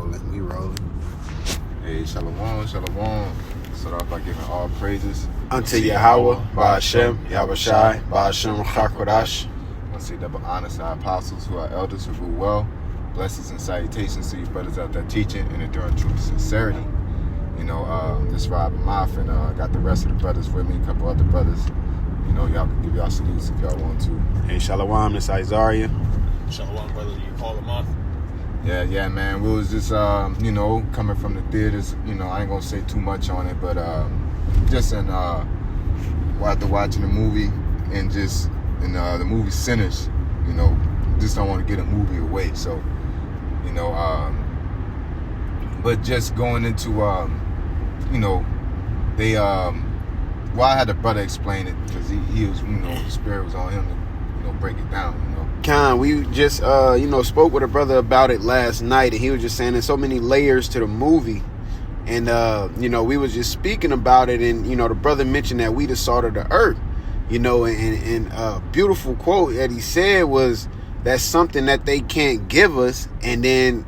rolling. Hey, shalom. Start off by giving all praises Unto Yahawah, BAHASHAM, YAHAWASHI, BAHASHAM, QADASH. I want to say double honors to our apostles who are elders who rule well. Blessings and salutations to you brothers out there teaching and enduring truth and sincerity. You know, this Rob and Moff, and I got the rest of the brothers with me, a couple other brothers. You know, y'all can give y'all salutes if y'all want to. Hey, shalom, this Isaiah. Shalom, brother. You call him off? Yeah, man. We was just, you know, coming from the theaters. You know, I ain't gonna say too much on it, but just in after watching the movie and just in the movie Sinners, you know, just don't want to get a movie away. So, you know, but just going into, you know, they, well, I had a brother explain it because he was, you know, the spirit was on him to, you know, break it down, you know. Khan, we just, you know, spoke with a brother about it last night, and he was just saying there's so many layers to the movie. And, you know, we was just speaking about it, and, you know, the brother mentioned that we the salt of the earth, you know, and a beautiful quote that he said was, that's something that they can't give us. And then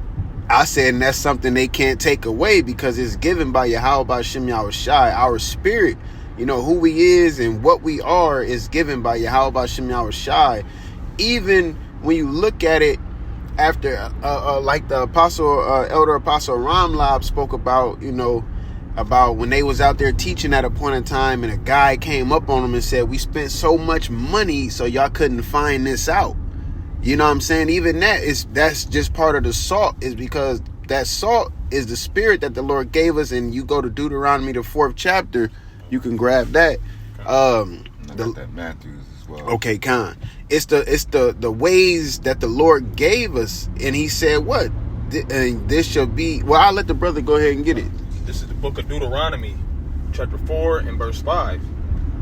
I said, and that's something they can't take away because it's given by Yahawah, BAHASHAM, YAHAWASHI. Our spirit, you know, who we is and what we are is given by Yahawah, BAHASHAM, YAHAWASHI. Even when you look at it after, like the apostle, elder apostle Ramlab spoke about, you know, about when they was out there teaching at a point in time and a guy came up on them and said, we spent so much money so y'all couldn't find this out. You know what I'm saying? Even that's just part of the salt, is because that salt is the spirit that the Lord gave us. And you go to Deuteronomy, the 4th chapter, you can grab that. I got that Matthews as well. Okay, Khan. It's the ways that the Lord gave us, and he said what? And this shall be, well, I'll let the brother go ahead and get it. This is the book of Deuteronomy, chapter 4 and verse 5.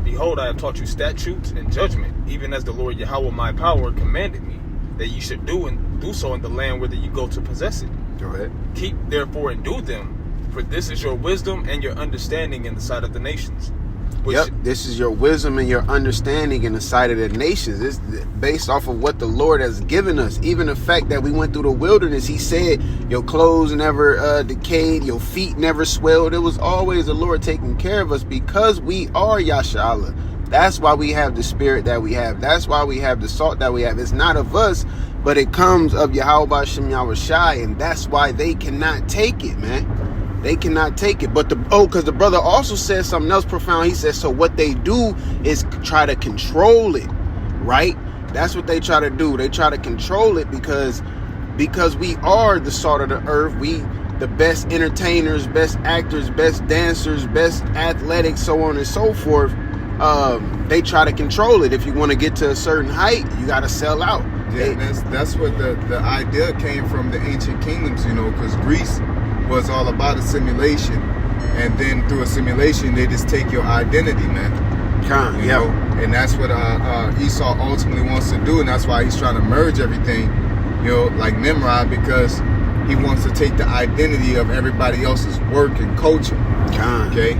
Behold, I have taught you statutes and judgment, even as the Lord Yahawah my power commanded me, that you should do so in the land whither you go to possess it. Go ahead. Keep therefore and do them, for this is your wisdom and your understanding in the sight of the nations. Yep, this is your wisdom and your understanding in the sight of the nations. It's based off of what the Lord has given us. Even the fact that we went through the wilderness, he said your clothes never decayed, your feet never swelled. It was always the Lord taking care of us because we are Yashala. That's why we have the spirit that we have. That's why we have the salt that we have. It's not of us, but it comes of Yahawah, BAHASHAM, YAHAWASHI, and that's why they cannot take it, man. They cannot take it. But because the brother also said something else profound. He said, so what they do is try to control it, right? That's what they try to do. They try to control it because we are the salt of the earth. We the best entertainers, best actors, best dancers, best athletics, so on and so forth. They try to control it. If you want to get to a certain height, you got to sell out. Yeah, that's what the idea came from the ancient kingdoms, you know, because Greece was all about a simulation, and then through a simulation they just take your identity, man. You know? And that's what Esau ultimately wants to do, and that's why he's trying to merge everything, you know, like Nimrod, because he wants to take the identity of everybody else's work and culture. Okay,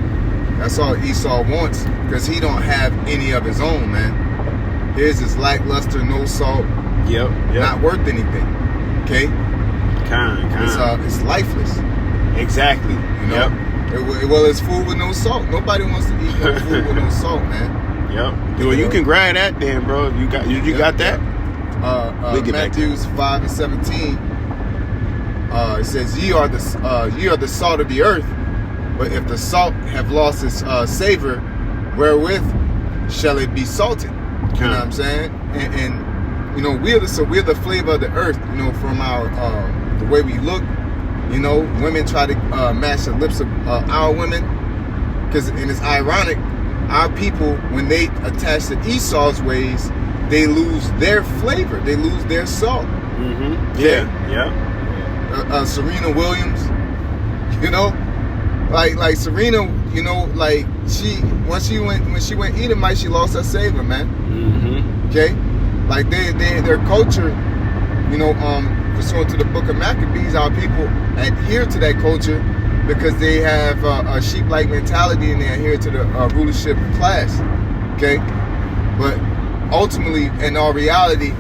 that's all Esau wants, because he don't have any of his own, man. His is lackluster, no salt, not worth anything. Okay, it's lifeless. Exactly. You know? Well, it's food with no salt. Nobody wants to eat no food with no salt, man. Well, you can grab that then, bro. You got that? Matthew 5 and 17. It says, ye are the salt of the earth, but if the salt have lost its savor, wherewith shall it be salted? You know what I'm saying? And you know, we're the flavor of the earth, you know, from our the way we look. You know, women try to match the lips of our women, and it's ironic, our people, when they attach to Esau's ways, they lose their flavor, they lose their salt. Serena Williams, you know, like Serena, you know, like when she went Edomite, she lost her savor, man. Okay, like their culture, you know, pursuant to the book of Maccabees, our people adhere to that culture because they have a sheep-like mentality and they adhere to the rulership class. Okay, but ultimately, in our reality,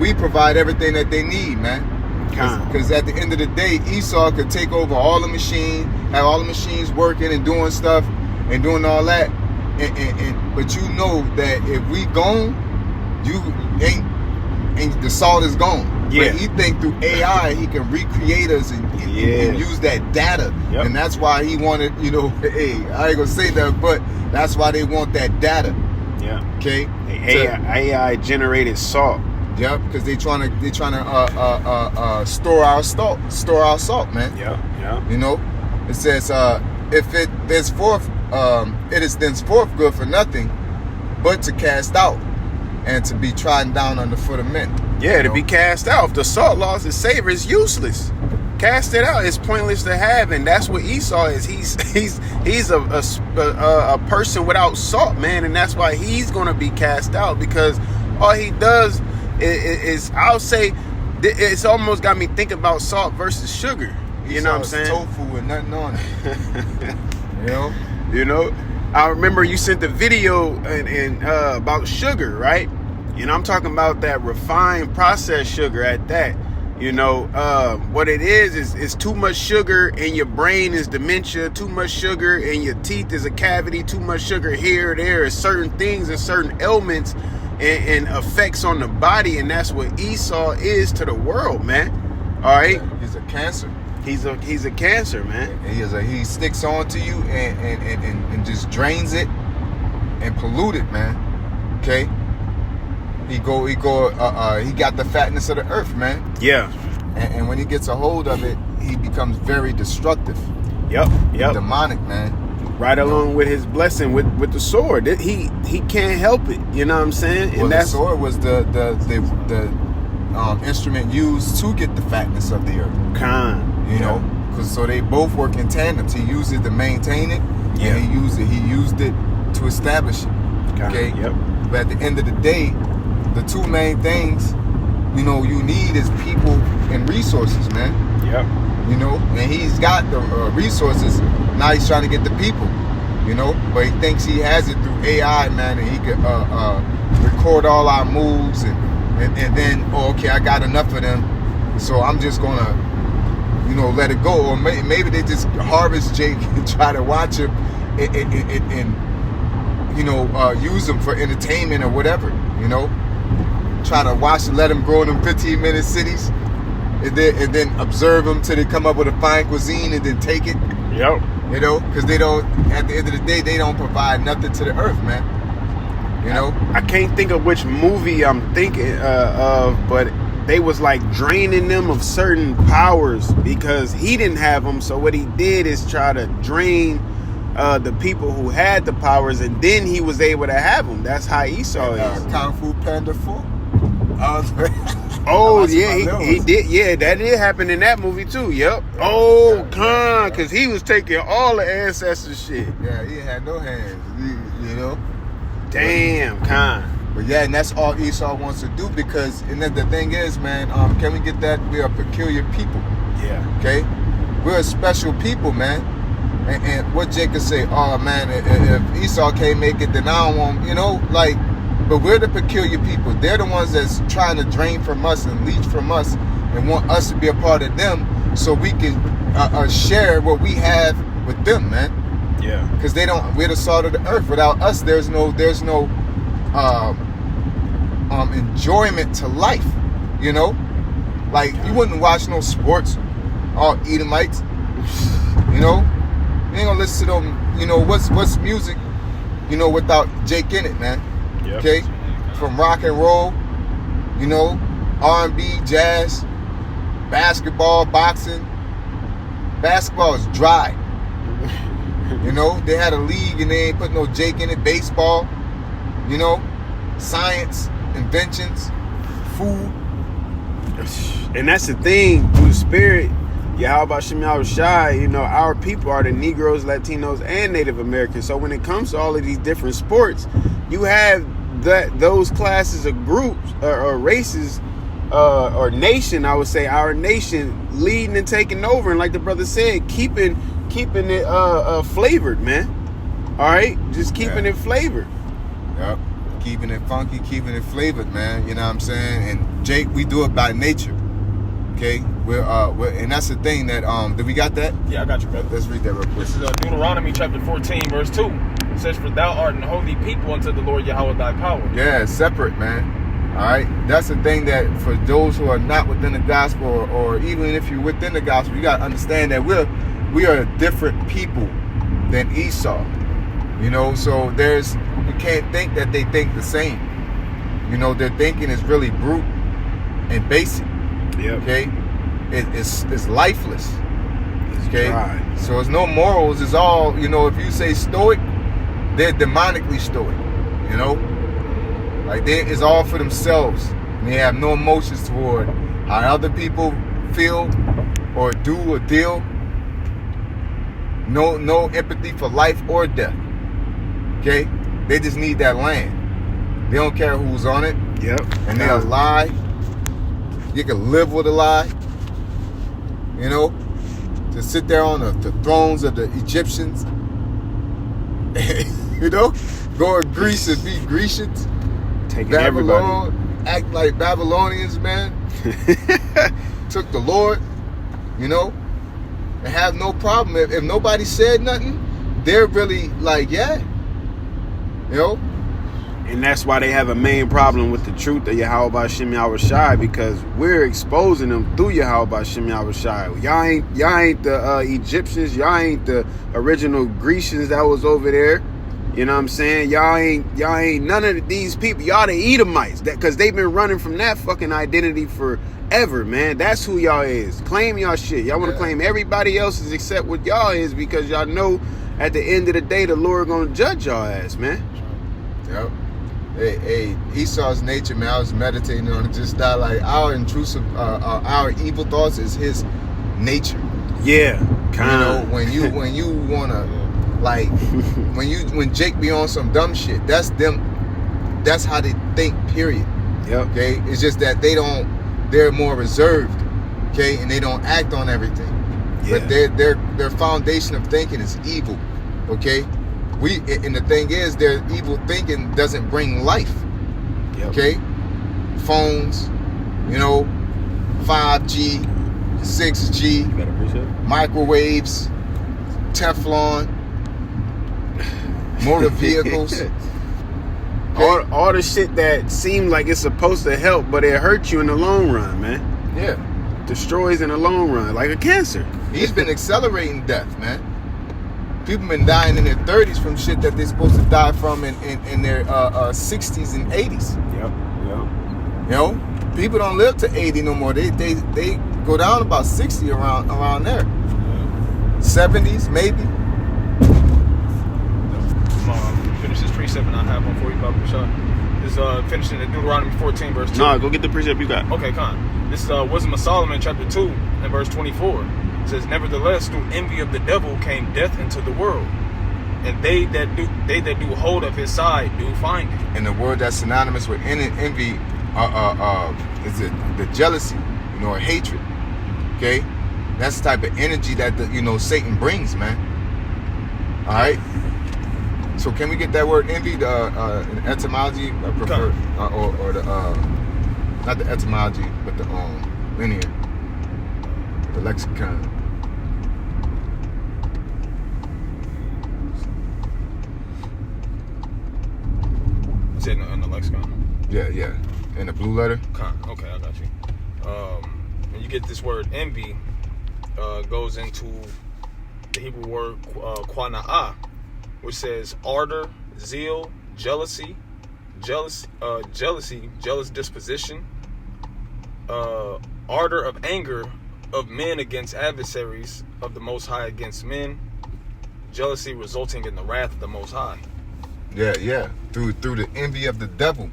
we provide everything that they need, man. Because at the end of the day, Esau could take over all the machines, have all the machines working and doing stuff and doing all that. But you know that if we gone, you ain't the salt is gone. Yeah. But he think through AI he can recreate us and use that data. Yep. And that's why he wanted, hey, I ain't gonna say that, but that's why they want that data. Yeah. Okay. AI generated salt. Yep, because they trying to store our salt, man. Yeah. It says if it thenceforth it is thenceforth good for nothing but to cast out and to be trodden down under foot of men. Yeah, to be cast out. If the salt lost its savor, it's useless. Cast it out. It's pointless to have, and that's what Esau is. He's a person without salt, man, and that's why he's gonna be cast out, because all he does is I'll say it's almost got me thinking about salt versus sugar. You know what I'm saying? Tofu with nothing on it. You know, I remember you sent the video and about sugar, right? I'm talking about that refined processed sugar at that. What it is too much sugar in your brain is dementia, too much sugar in your teeth is a cavity, too much sugar here, there is certain things and certain ailments and effects on the body, and that's what Esau is to the world, man. All right? He's a cancer. He's a cancer, man. He sticks on to you and just drains it and pollute it, man. Okay? He got the fatness of the earth, man. Yeah. And when he gets a hold of it, he becomes very destructive. Yep. Demonic, man. Right along with his blessing with the sword. He can't help it. You know what I'm saying? And the sword was the instrument used to get the fatness of the earth. You know, because so they both work in tandem. He used it to maintain it, and he used it to establish it. Okay. Yep. But at the end of the day, the two main things, you need is people and resources, man. Yep. And he's got the resources. Now he's trying to get the people, but he thinks he has it through AI, man, and he could record all our moves and then, okay, I got enough of them, so I'm just gonna, let it go. Or maybe they just harvest Jake and try to watch him and use him for entertainment or whatever, try to watch and let him grow in them 15-minute cities, and then observe them till they come up with a fine cuisine and then take it. Yep. Because they don't, at the end of the day, they don't provide nothing to the earth, man. I can't think of which movie I'm thinking of, but they was like draining them of certain powers because he didn't have them. So what he did is try to drain the people who had the powers, and then he was able to have them. That's how Esau is. Kung Fu Panda 4. Oh yeah, he did. Yeah, that did happen in that movie too. Yep. Oh, Khan, because he was taking all the ancestor shit. Yeah, he had no hands. Damn, Khan. But yeah, and that's all Esau wants to do, because, and then the thing is, man, can we get that? We are peculiar people. Yeah. Okay? We're a special people, man. And what Jacob say, oh man, if Esau can't make it, then I don't want, but we're the peculiar people. They're the ones that's trying to drain from us and leech from us and want us to be a part of them so we can share what we have with them, man. Yeah. Because we're the salt of the earth. Without us, there's no enjoyment to life, you wouldn't watch no sports, all Edomites, you ain't gonna listen to them, what's music, without Jake in it, man. Yep. Okay, from rock and roll, R&B, jazz, basketball, boxing. Basketball is dry. They had a league and they ain't put no Jake in it. Baseball, science, inventions, food. And that's the thing, through the spirit, YAHAWASHI, our people are the Negroes, Latinos, and Native Americans. So when it comes to all of these different sports, you have those classes of groups or races or nation, I would say, our nation leading and taking over. And like the brother said, keeping it flavored, man. All right? Just keeping it flavored. Yep. Keeping it funky, keeping it flavored, man. You know what I'm saying? And Jake, we do it by nature. Okay? and that's the thing that did we got that? Yeah, I got you, brother. Let's read that real quick. This is Deuteronomy chapter 14, verse 2. It says, "For thou art an holy people unto the Lord Yahweh thy power." Yeah, it's separate, man. All right, that's the thing that for those who are not within the gospel, or even if you're within the gospel, you got to understand that we are different people than Esau. You know, so you can't think that they think the same. You know, their thinking is really brute and basic. Yep. Okay, it's lifeless. It's Okay, dry. so it's no morals. It's all, you know. If you say stoic, they're demonically stoic. You know, like it's all for themselves. And they have no emotions toward how other people feel or do or deal. No empathy for life or death. Okay, they just need that land. They don't care who's on it. Yep. And they'll lie. You can live with a lie. You know, to sit there on the thrones of the Egyptians. You know, go to Greece and be Grecians. Taking Babylon, everybody. act like Babylonians, man. Took the Lord, you know, and have no problem. If nobody said nothing, they're really like, yeah. You know? And that's why they have a main problem with the truth of YAHAWASHI, because we're exposing them through YAHAWASHI. Y'all ain't the Egyptians. Y'all ain't the original Grecians that was over there. You know what I'm saying? Y'all ain't none of these people. Y'all the Edomites, because they've been running from that fucking identity forever, man. That's who y'all is. Claim y'all shit. Y'all want to claim everybody else's except what y'all is, because y'all know at the end of the day the Lord gonna judge y'all ass, man. Yep. Hey, Esau's nature, man. I was meditating on it just now. Like our intrusive, our evil thoughts is his nature. Yeah, kind of. You know, when you wanna, like, when Jake be on some dumb shit, that's them. That's how they think. Period. Yep. Okay. It's just that they're more reserved. Okay, and they don't act on everything. Yeah. But their foundation of thinking is evil. Okay. And the thing is, their evil thinking doesn't bring life. Yep. Okay? Phones, you know, 5G, 6G, microwaves, Teflon, motor vehicles. Okay? All the shit that seems like it's supposed to help, but it hurts you in the long run, man. Yeah. Destroys in the long run, like a cancer. He's been accelerating death, man. People been dying in their 30s from shit that they're supposed to die from in their 60s and 80s. Yep. You know, people don't live to 80 no more. They go down about 60 around there. 70s maybe. Finish this precept and I have one for you, BABAQASHA. This is finishing in Deuteronomy 14, verse 2. No, go get the precept you got. Okay, con. This is Wisdom of Solomon, chapter 2, and verse 24. It says, "Nevertheless, through envy of the devil came death into the world, and they that do hold of his side do find it." And the word that's synonymous with envy is the jealousy, you know, or hatred. Okay, that's the type of energy that Satan brings, man. All right. So can we get that word envy? The etymology, I prefer, or the not the etymology, but the linear, the lexicon. It's in the lexicon. Yeah. In the blue letter. Okay, I got you. When you get this word envy, goes into the Hebrew word qana'ah, which says ardor, zeal, jealousy, jealous disposition, ardor of anger of men against adversaries, of the Most High against men, jealousy resulting in the wrath of the Most High. Yeah. Through the envy of the devil.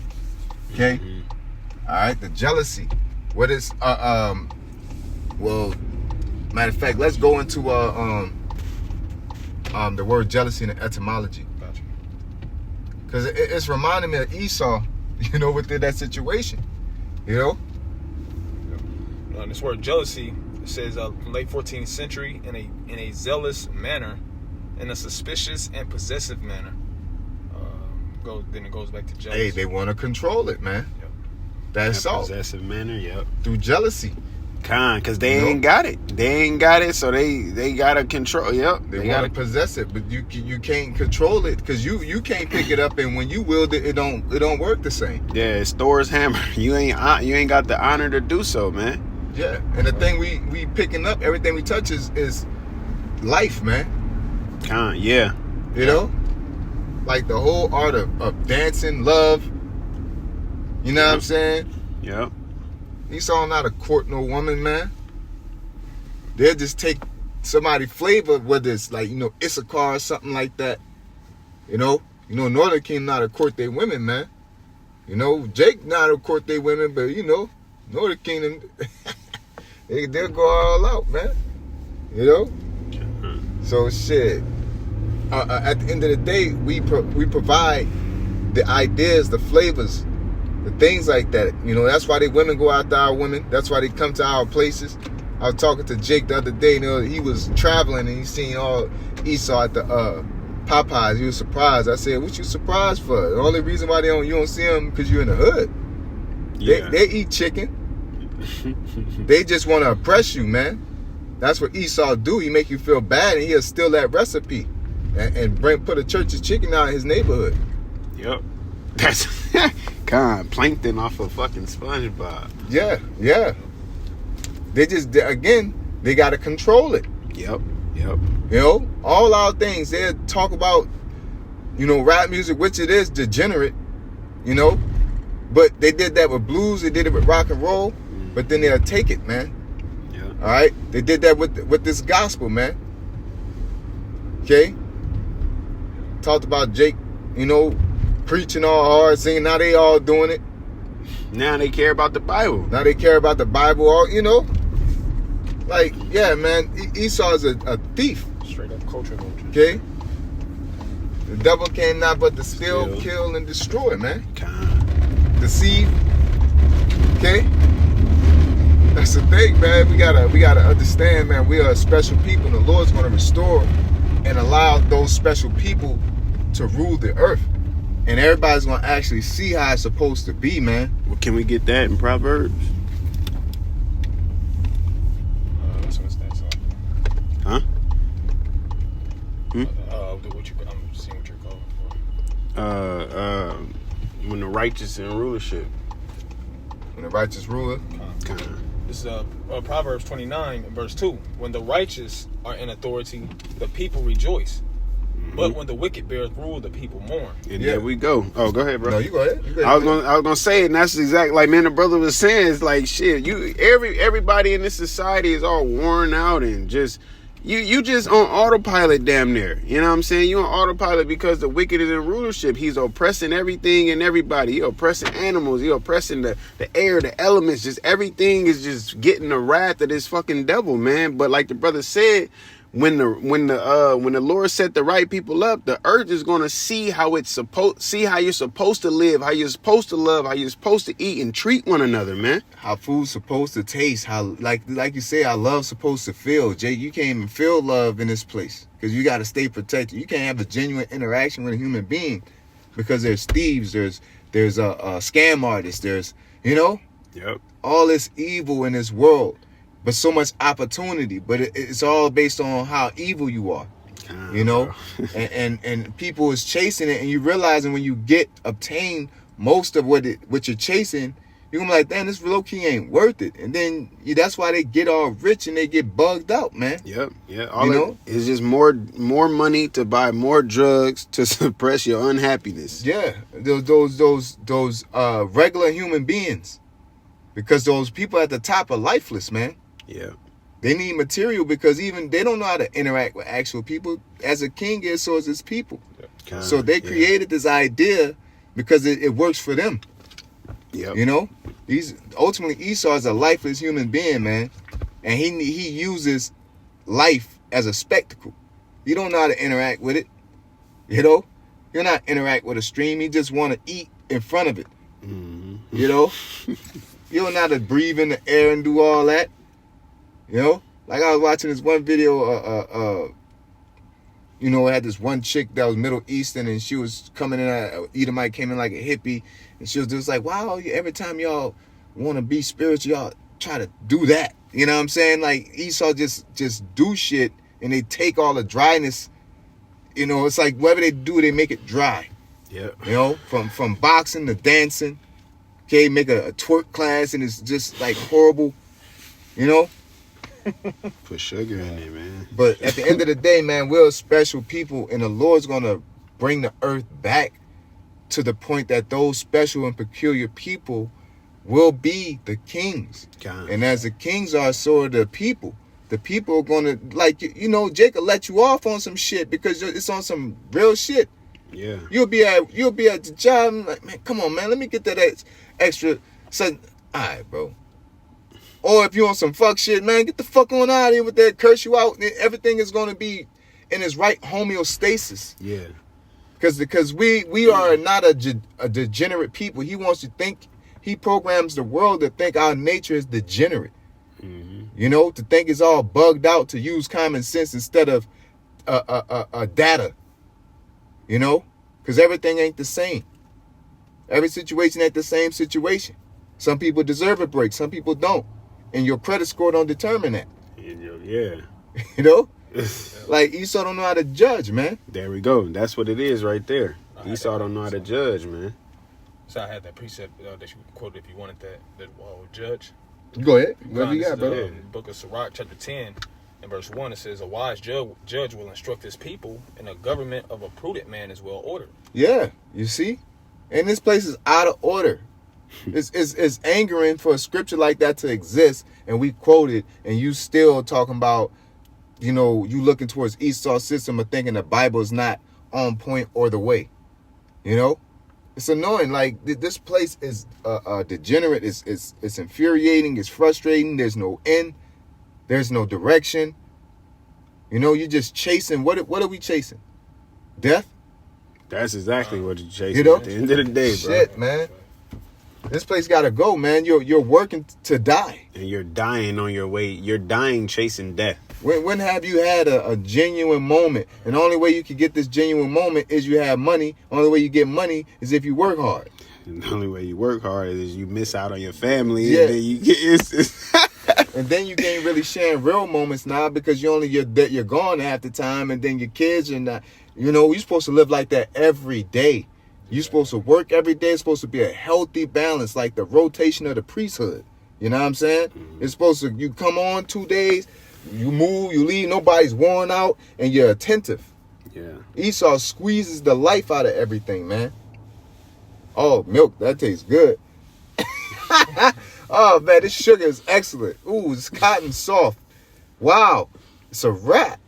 Okay. Mm-hmm. All right. The jealousy. What is well, matter of fact, let's go into the word jealousy and the etymology. Gotcha. Because it's reminding me of Esau, within that situation. And this word jealousy, it says late 14th century in a zealous manner, in a suspicious and possessive manner. Then it goes back to jealousy. Hey, they want to control it, man. Yep. That's all. Possessive manner, yep. Through jealousy. Because they ain't got it. They ain't got it, so they gotta control. Yep, they gotta possess it, but you can't control it because you can't pick it up, and when you wield it, it don't work the same. Yeah, it's Thor's hammer. You ain't got the honor to do so, man. Yeah, and the thing we picking up, everything we touch is life, man. Yeah. You know, like the whole art of dancing, love. You know what I'm saying? Yep. Esau not a court no woman, man. They'll just take somebody's flavor, whether it's like, Issachar or something like that. Northern Kingdom not a court they women, man. Jake not a court they women, but Northern Kingdom, they'll go all out, man. So shit. At the end of the day, we provide the ideas, the flavors, the things like that. That's why they women go after our women. That's why they come to our places. I was talking to Jake the other day. He was traveling and he seen all Esau at the Popeyes. He was surprised. I said, "What you surprised for?" The only reason why you don't see them because you're in the hood. Yeah. They eat chicken. They just want to oppress you, man. That's what Esau do. He make you feel bad, and he'll steal that recipe and put a church's chicken out in his neighborhood. Yep. That's plankton off of fucking SpongeBob. Yeah. They got to control it. Yep. All our things, they talk about, rap music, which it is degenerate, but they did that with blues, they did it with rock and roll, but then they'll take it, man. Yeah. All right? They did that with this gospel, man. Okay? Talked about Jake, preaching all hard, singing. Now they all doing it. Now they care about the Bible. All, like, yeah, man. Esau is a thief. Straight up culture vulture. Okay? The devil cannot but to steal, kill, and destroy, man. Deceive. Okay? That's the thing, man. We gotta understand, man. We are a special people, and the Lord's gonna restore and allow those special people to rule the earth. And everybody's gonna actually see how it's supposed to be, man. Well, can we get that in Proverbs? That's what that's Huh? I'm seeing what you're calling for. When the righteous in rulership. When the righteous ruler. This is Proverbs 29 and verse 2. When the righteous are in authority, the people rejoice. But when the wicked beareth rule, the people mourn. And there we go. Oh, go ahead, bro. No, you go ahead. I was gonna say it, and that's exactly like the brother was saying. It's like shit. Everybody in this society is all worn out and just you just on autopilot, damn near. You know what I'm saying? You on autopilot because the wicked is in rulership. He's oppressing everything and everybody. He oppressing animals. He oppressing the air, the elements. Just everything is just getting the wrath of this fucking devil, man. But like the brother said, when the Lord set the right people up, the earth is gonna see how you're supposed to live, how you're supposed to love, how you're supposed to eat and treat one another, man. How food's supposed to taste, how like you say, how love's supposed to feel. Jake, you can't even feel love in this place because you got to stay protected. You can't have a genuine interaction with a human being because there's thieves, there's scam artists, there's all this evil in this world. But so much opportunity, but it's all based on how evil you are, and people is chasing it, and you realizing when you obtain most of what you're chasing, you're gonna be like, damn, this low key ain't worth it, and then that's why they get all rich and they get bugged out, man. Yep, yeah. It's just more money to buy more drugs to suppress your unhappiness. Yeah, those regular human beings, because those people at the top are lifeless, man. Yeah. They need material because even they don't know how to interact with actual people. As a king is, so is his people. So they created this idea because it works for them. Yeah. Ultimately Esau is a lifeless human being, man. And he uses life as a spectacle. You don't know how to interact with it. You're not interact with a stream. You just want to eat in front of it. Mm-hmm. You don't know how to breathe in the air and do all that. Like I was watching this one video, it had this one chick that was Middle Eastern, and she was coming in, Edomite came in like a hippie, and she was just like, wow, every time y'all want to be spiritual, y'all try to do that. You know what I'm saying? Like Esau just do shit and they take all the dryness. You know, it's like whatever they do, they make it dry. Yeah. You know, from boxing to dancing. Okay, make a twerk class and it's just like horrible. You know? Put sugar in it, man. But at the end of the day, man, we're special people and the Lord's gonna bring the earth back to the point that those special and peculiar people will be the kings. God. And as the kings are, so are the people. The people are going to, like, you know, Jacob let you off on some shit because it's on some real shit. Yeah. You'll be at the job, and like, man, come on, man, let me get that extra. So, all right, bro. Or if you on some fuck shit, man, get the fuck on out of here with that, curse you out, and everything is going to be in its right homeostasis. Yeah. Because we are not a degenerate people. He wants to think, he programs the world to think our nature is degenerate. Mm-hmm. You know, to think it's all bugged out, to use common sense instead of data. You know, because everything ain't the same. Every situation ain't the same situation. Some people deserve a break, some people don't, and your credit score don't determine that. Yeah. You know, like Esau don't know how to judge, man. There we go. That's what it is right there. Esau don't know how to judge, man. So I had that precept that you quoted if you wanted that judge. Go ahead. Whatever you got, brother. In the book of Sirach, chapter 10, and verse 1, it says, a wise judge will instruct his people, and a government of a prudent man is well ordered. Yeah, you see? And this place is out of order. It's angering for a scripture like that to exist, and we quote it, and you still talking about, you know, you looking towards Esau's system of thinking the Bible is not on point or the way. You know? It's annoying. Like, this place is degenerate. It's infuriating. It's frustrating. There's no end. There's no direction. You know, you're just chasing. What are we chasing? Death? That's exactly what you're chasing. You know? At the end of the day, bro. Shit, man. This place got to go, man. You're working to die. And you're dying on your way. You're dying chasing death. When have you had a genuine moment? And the only way you can get this genuine moment is you have money. The only way you get money is if you work hard. And the only way you work hard is you miss out on your family. Yeah. And then you get And then you can't really share real moments now because you're gone half the time, and then your kids and you know, you're supposed to live like that every day. You're supposed to work every day. It's supposed to be a healthy balance, like the rotation of the priesthood. You know what I'm saying? Mm-hmm. It's supposed to, you come on 2 days, you move, you leave, nobody's worn out, and you're attentive. Yeah. Esau squeezes the life out of everything, man. Oh, milk, that tastes good. Oh, man, this sugar is excellent. Ooh, it's cotton soft. Wow, it's a wrap.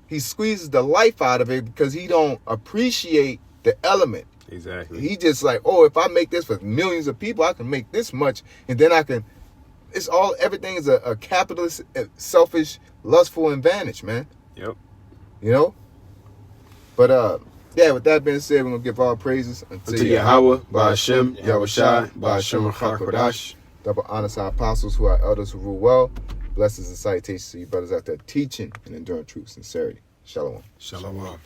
He squeezes the life out of it because he don't appreciate the element. Exactly. He just like, oh, if I make this for millions of people, I can make this much, and then I can. It's all, everything is a capitalist, selfish, lustful advantage, man. Yep. You know. But yeah. With that being said, we're gonna give all praises unto YAHAWAH, BAHASHAM, YAHAWASHI, BAHASHAM, QADASH. Double honor to our apostles who are elders who rule well. Blessings and salutations to you brothers out there teaching and enduring truth, sincerity. Shalom. Shalom.